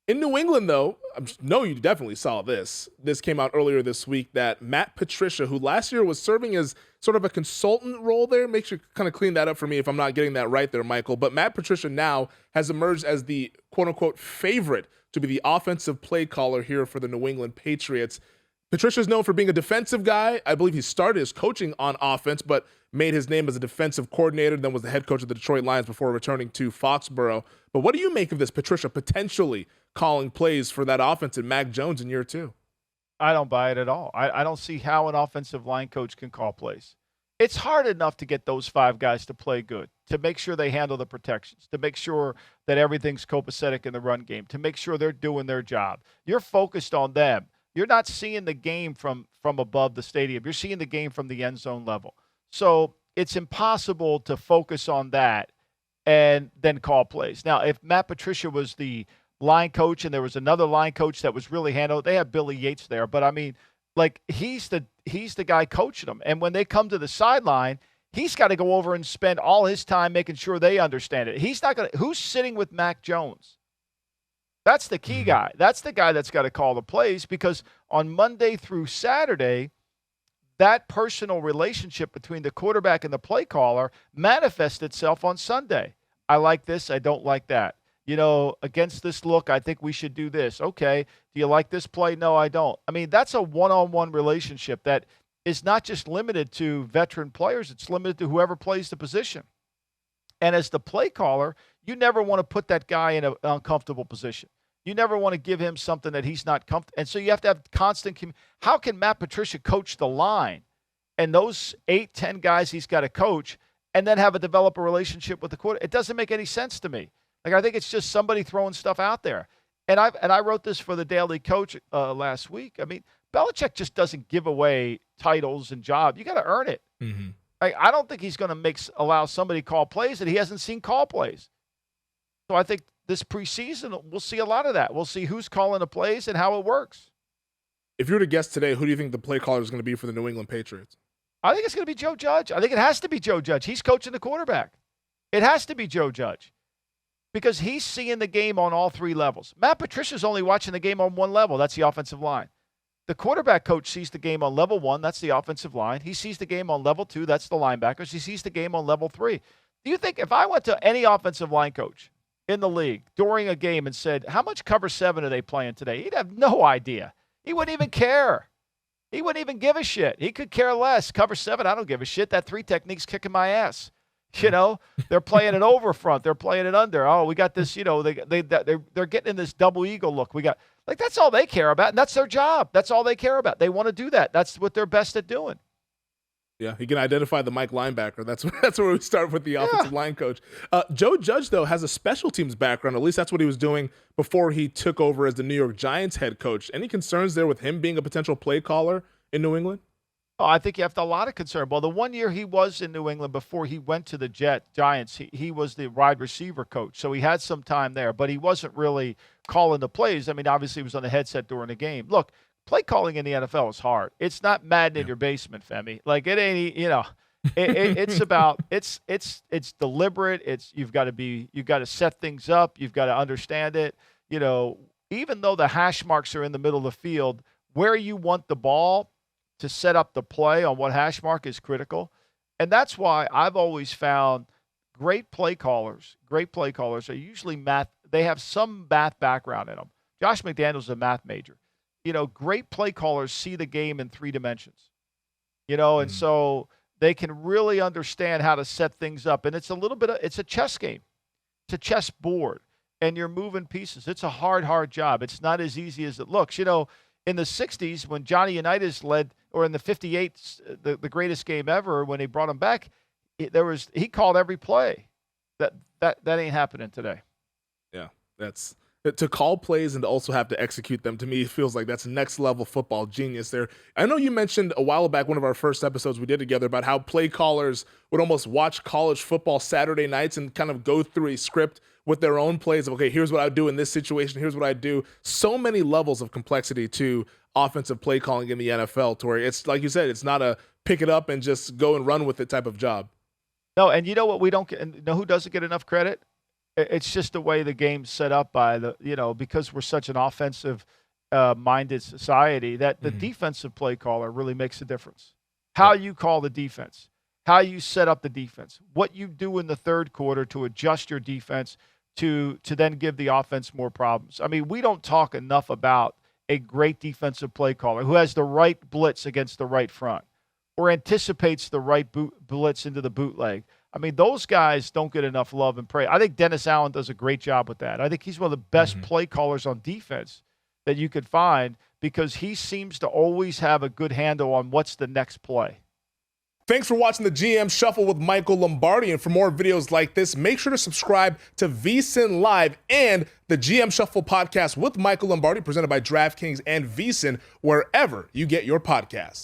In New England, though, I know you definitely saw this. This came out earlier this week that Matt Patricia, who last year was serving as sort of a consultant role there, make sure you kind of clean that up for me if I'm not getting that right there, Michael. But Matt Patricia now has emerged as the quote-unquote favorite to be the offensive play caller here for the New England Patriots. Patricia's known for being a defensive guy. I believe he started his coaching on offense, but made his name as a defensive coordinator, then was the head coach of the Detroit Lions before returning to Foxborough. But what do you make of this Patricia potentially calling plays for that offense and Mac Jones in year two? I don't buy it at all. I don't see how an offensive line coach can call plays. It's hard enough to get those five guys to play good, to make sure they handle the protections, to make sure that everything's copacetic in the run game, to make sure they're doing their job. You're focused on them. You're not seeing the game from above the stadium. You're seeing the game from the end zone level. So it's impossible to focus on that and then call plays. Now, if Matt Patricia was the line coach and there was another line coach that was really handled, they have Billy Yates there. But, I mean, like, he's the guy coaching them. And when they come to the sideline, he's got to go over and spend all his time making sure they understand it. He's not going to – who's sitting with Mac Jones? That's the key guy. That's the guy that's got to call the plays, because on Monday through Saturday, that personal relationship between the quarterback and the play caller manifests itself on Sunday. I like this. I don't like that. You know, against this look, I think we should do this. Okay. Do you like this play? No, I don't. I mean, that's a one-on-one relationship that is not just limited to veteran players. It's limited to whoever plays the position. And as the play caller, you never want to put that guy in an uncomfortable position. You never want to give him something that he's not comfortable. And so you have to have constant how can Matt Patricia coach the line and those 8-10 guys he's got to coach and then develop a relationship with the quarterback? It doesn't make any sense to me. Like, I think it's just somebody throwing stuff out there. And I wrote this for the Daily Coach last week. I mean, Belichick just doesn't give away titles and jobs. You got to earn it. Mm-hmm. I don't think he's going to allow somebody call plays that he hasn't seen call plays. So I think this preseason, we'll see a lot of that. We'll see who's calling the plays and how it works. If you were to guess today, who do you think the play caller is going to be for the New England Patriots? I think it's going to be Joe Judge. I think it has to be Joe Judge. He's coaching the quarterback. It has to be Joe Judge because he's seeing the game on all three levels. Matt Patricia's only watching the game on one level. That's the offensive line. The quarterback coach sees the game on level 1. That's the offensive line. He sees the game on level 2. That's the linebackers. He sees the game on level 3. Do you think if I went to any offensive line coach in the league during a game and said, how much cover 7 are they playing today? He'd have no idea. He wouldn't even care. He wouldn't even give a shit. He could care less. Cover 7, I don't give a shit. That 3 technique's kicking my ass. You know, they're playing it over front. They're playing it under. Oh, we got this, you know, they're getting in this double eagle look. That's all they care about, and that's their job. That's all they care about. They want to do that. That's what they're best at doing. Yeah, he can identify the Mike linebacker. That's where we start with the offensive line coach. Joe Judge, though, has a special teams background. At least that's what he was doing before he took over as the New York Giants head coach. Any concerns there with him being a potential play caller in New England? Oh, I think you have a lot of concern. Well, the 1 year he was in New England before he went to the Giants, he was the wide receiver coach. So he had some time there, but he wasn't really calling the plays. I mean, obviously he was on the headset during the game. Look, play calling in the NFL is hard. It's not Madden in your basement, Femi. Like, it ain't, you know, it's about, it's deliberate. You've got to set things up. You've got to understand it. You know, even though the hash marks are in the middle of the field, where you want the ball to set up the play on what hash mark is critical. And that's why I've always found great play callers are usually math. They have some math background in them. Josh McDaniels is a math major. You know, great play callers see the game in 3 dimensions. You know, and so they can really understand how to set things up. And it's it's a chess game. It's a chess board. And you're moving pieces. It's a hard job. It's not as easy as it looks. You know, in the 60s, when Johnny Unitas led, or in the 58, the greatest game ever, when they brought him back, he called every play. That ain't happening today. Yeah, that's to call plays and to also have to execute them. To me, it feels like that's next level football genius there. I know you mentioned a while back, one of our first episodes we did together, about how play callers would almost watch college football Saturday nights and kind of go through a script with their own plays of, okay, here's what I do in this situation, here's what I do. So many levels of complexity to offensive play calling in the NFL, Tori. It's like you said, it's not a pick it up and just go and run with it type of job. No, and you know what we don't get, and you know who doesn't get enough credit? It's just the way the game's set up by because we're such an offensive minded society that the defensive play caller really makes a difference. How you call the defense, how you set up the defense, what you do in the third quarter to adjust your defense to then give the offense more problems. I mean, we don't talk enough about a great defensive play caller who has the right blitz against the right front or anticipates the right blitz into the bootleg. I mean, those guys don't get enough love and praise. I think Dennis Allen does a great job with that. I think he's one of the best play callers on defense that you could find because he seems to always have a good handle on what's the next play. Thanks for watching the GM Shuffle with Michael Lombardi. And for more videos like this, make sure to subscribe to VSiN Live and the GM Shuffle podcast with Michael Lombardi, presented by DraftKings and VSiN, wherever you get your podcasts.